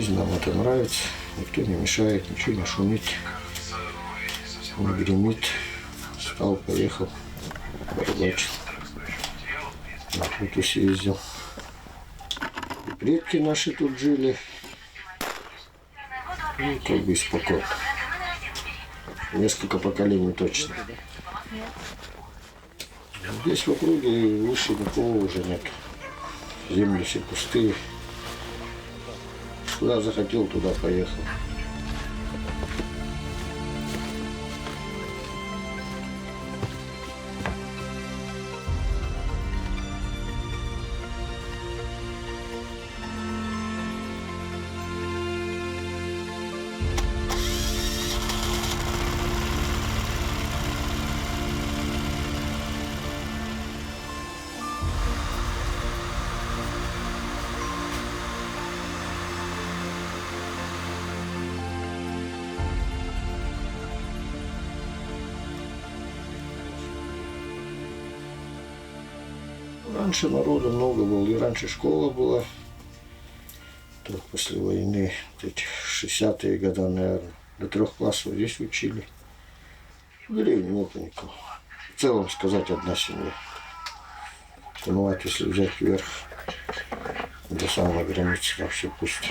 Жизнь нам это нравится. Никто не мешает, ничего не шумит, не гремит. Встал, поехал, порыбачил. На охоту съездил. И предки наши тут жили. Ну, как бы спокойно. Несколько поколений точно. Здесь в округе выше никого уже нет. Земли все пустые. Куда захотел, туда поехал. Раньше народу много было, и раньше школа была. Только после войны, эти 60-е годы, наверное, до 3 классов здесь учили. В деревне нету никого. В целом сказать, одна семья. Понимаете, если взять вверх, до самой границы, там все пусто.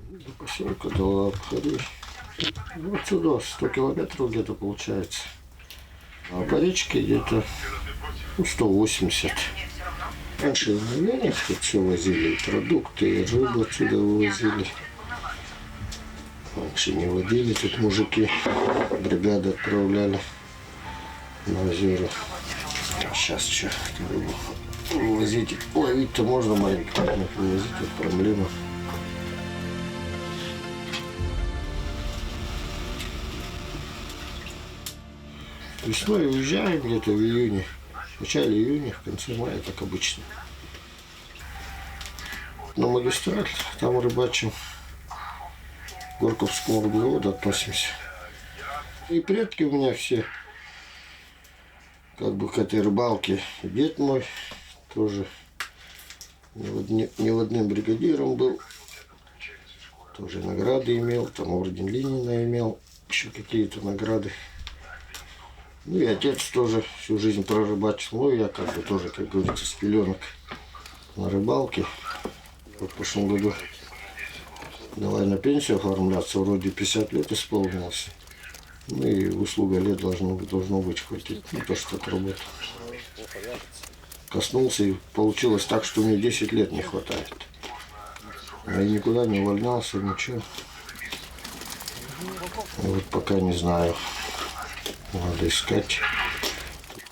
До поселка, до Абхари. Ну, отсюда 100 километров где-то получается. А по речке где-то 180. Раньше в Ленинск тут все возили, и продукты, и рыбу отсюда вывозили. Раньше не водили, тут мужики бригады отправляли на озера. А сейчас что, рыбу вывозить, ловить-то можно маленько, вывозить тут проблема. Весной уезжаем где-то в июне, в начале июня, в конце мая, как обычно. На магистраль, там рыбачим, к Горьковскому углеводу относимся. И предки у меня все, как бы к этой рыбалке. И дед мой тоже неводным бригадиром был, тоже награды имел, там орден Ленина имел, еще какие-то награды. Ну и отец тоже всю жизнь прорыбачил. Ну я как бы тоже, как говорится, с пеленок на рыбалке. Вот в прошлом году давай на пенсию оформляться, вроде 50 лет исполнилось. Ну и услуга лет должно быть хватить. Ну то, что отработал. Коснулся и получилось так, что мне 10 лет не хватает. Я никуда не увольнялся, ничего. И вот пока не знаю. Надо искать.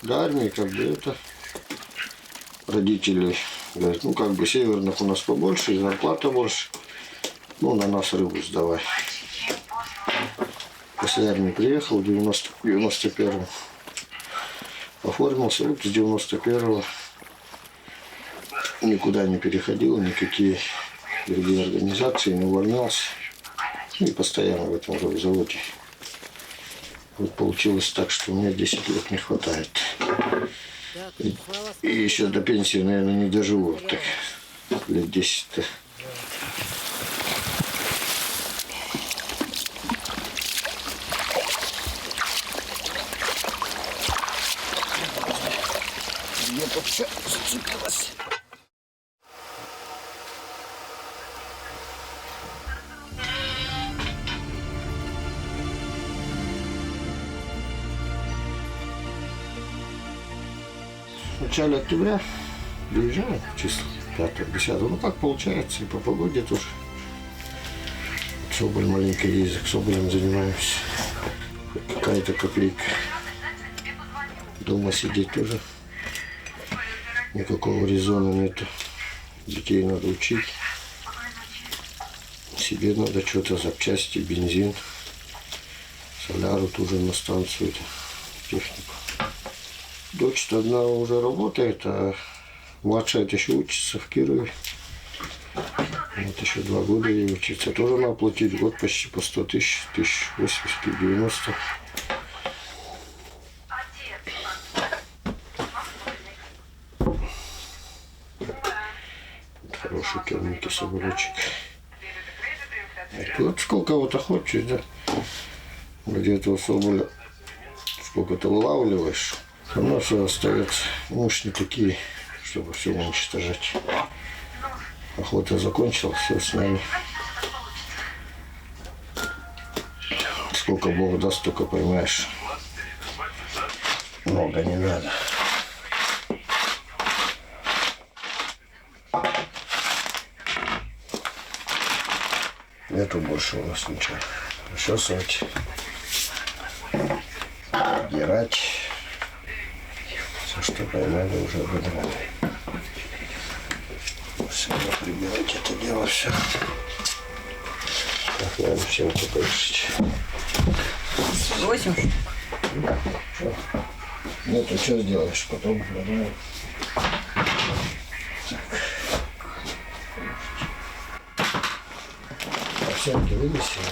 До армии как бы это родители говорят, ну как бы северных у нас побольше, и зарплата больше. Ну на нас рыбу сдавай. После армии приехал в 91-м. Оформился, вот с 91-го никуда не переходил, никакие другие организации, не увольнялся. И постоянно в этом заводе. Вот получилось так, что мне 10 лет не хватает. И еще до пенсии, наверное, не доживу. Так, лет 10-то. Где-то все зацепилось. В начале октября приезжаем, число 5-10. Ну как получается, и по погоде тоже. Соболь маленький язык, соболем занимаемся. Какая-то копейка. Дома сидеть тоже никакого резона нету. Детей надо учить. Себе надо что-то, запчасти, бензин. соляру тоже на станцию, технику. Дочь одна уже работает, а младшая еще учится в Кирове. Вот еще 2 года ей учиться. Тоже надо платить год почти по 100 тысяч, 1080, 90. Хороший темненький соболечек. Вот сколько вот охочешь, да? Где-то соболя сколько-то вылавливаешь, оно все остается. Муж не такие, чтобы все уничтожать. Охота закончилась, все сняли. Сколько Бог даст, столько поймаешь. Много не надо. Нету больше у нас ничего. Расчесывать, отдирать. Все, что поймали, уже ободрали. Всегда прибирать это дело все. Так, наверное, всем покажешь. 8. Ну, ты что сделаешь? Потом подумай. Овсянки вывесили.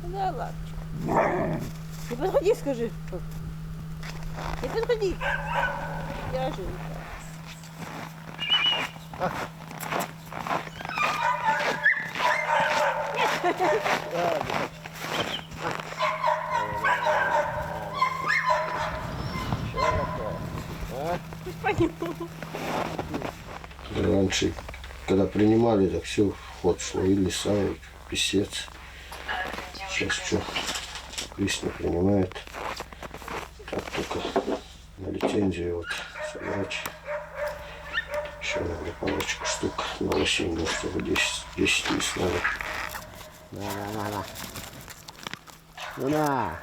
Дай лапочку. Не подходи, скажи. Не подходи. Я живу. Раньше, когда принимали, так все в ход шло, и леса, и писец. Сейчас что, лист не принимает. Так, только на лицензию вот собрать. Еще надо парочку штук на осень, чтобы 10 лист надо. На. Ну на.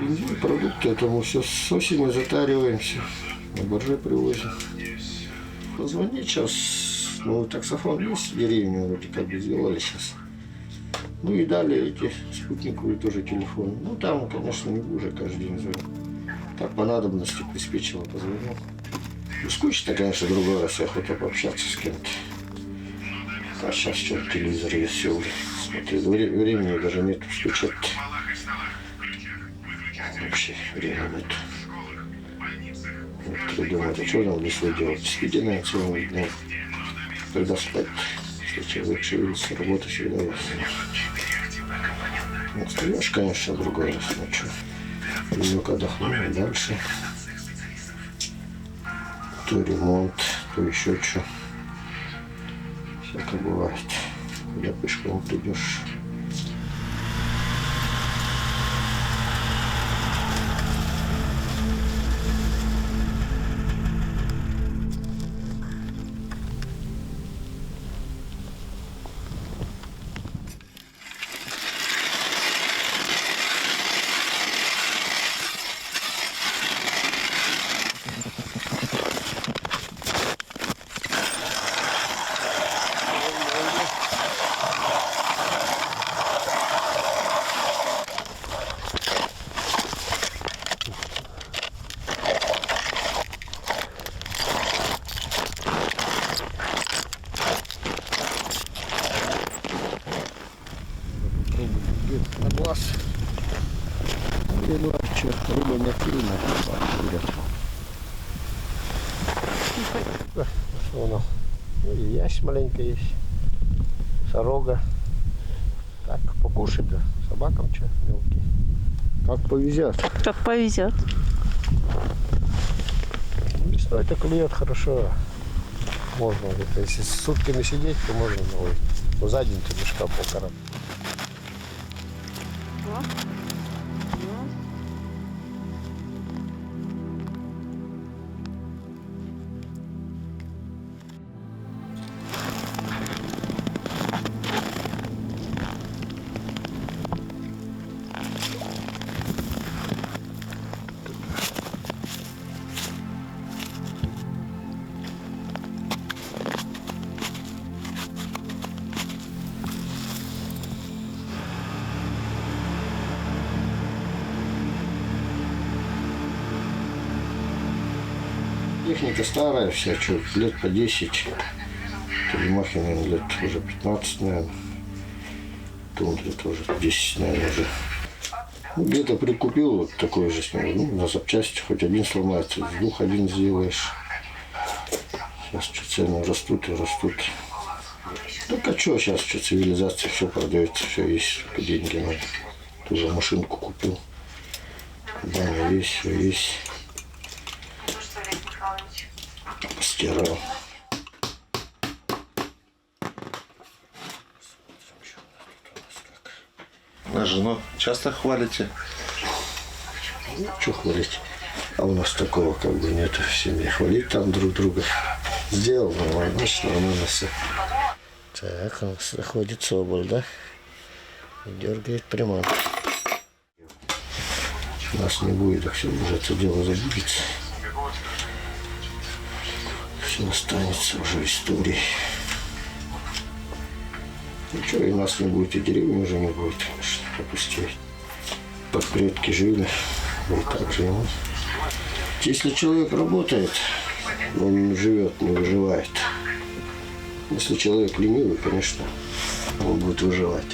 Бензин, продукты, это мы все с осени затариваемся, на барже привозим. Позвони сейчас, ну таксофон есть в деревне, вроде как бы сделали сейчас. Ну и дали эти спутниковые тоже телефоны. Ну там, конечно, не хуже, каждый день звоню. Так по надобности приспичило, позвонил. Ну, скучно, конечно, другой раз охота пообщаться с кем-то. А сейчас что, телевизор есть, все уже. Смотри, времени даже нет включать. Вообще времени нет. Вот, думаю, а что нам в лесу делать? Спиди, наверное, целыми днями. Когда спать? Если человек шевелится, работа всегда есть. Ну, стреляешь, конечно, другой раз ночью. Немного отдохнем и дальше. То ремонт, то еще что. Всякое бывает. Когда пешком придешь. еще рыба не активная. Что у нас? Ну, и ясь маленько есть. Сорога. Так, покушать, да. Собакам что, мелкие. Как повезет. Как повезет. Весной-то клюет хорошо. Можно где-то, если с сутками сидеть, то можно наловить. Но за день-то мешка полтора. Техника старая вся, что лет по 10. Телемахи, наверное, лет уже 15, наверное. Тундре тоже 10, наверное, уже. Ну, где-то прикупил вот такой же с ним. Ну, на запчасти хоть один сломается, с двух один сделаешь. Сейчас что цены растут и растут. Так а что сейчас, что цивилизация, все продается, все есть, только деньги надо. Тоже машинку купил. Баня есть, все есть. Постирал. А жену часто хвалите? Ну, что хвалить? А у нас такого как бы нет в семье. Хвалить там друг друга. Сделал нормально, значит нормально все. Так, он заходит соболь, да? И дергает приманку. Нас не будет, так все уже это дело забудется. Все останется уже в истории. Ничего, и нас не будет, и деревни уже не будет, конечно, опустеть. Как предки жили, вот так же и мы. Если человек работает, он живет, не выживает. Если человек ленивый, конечно, он будет выживать.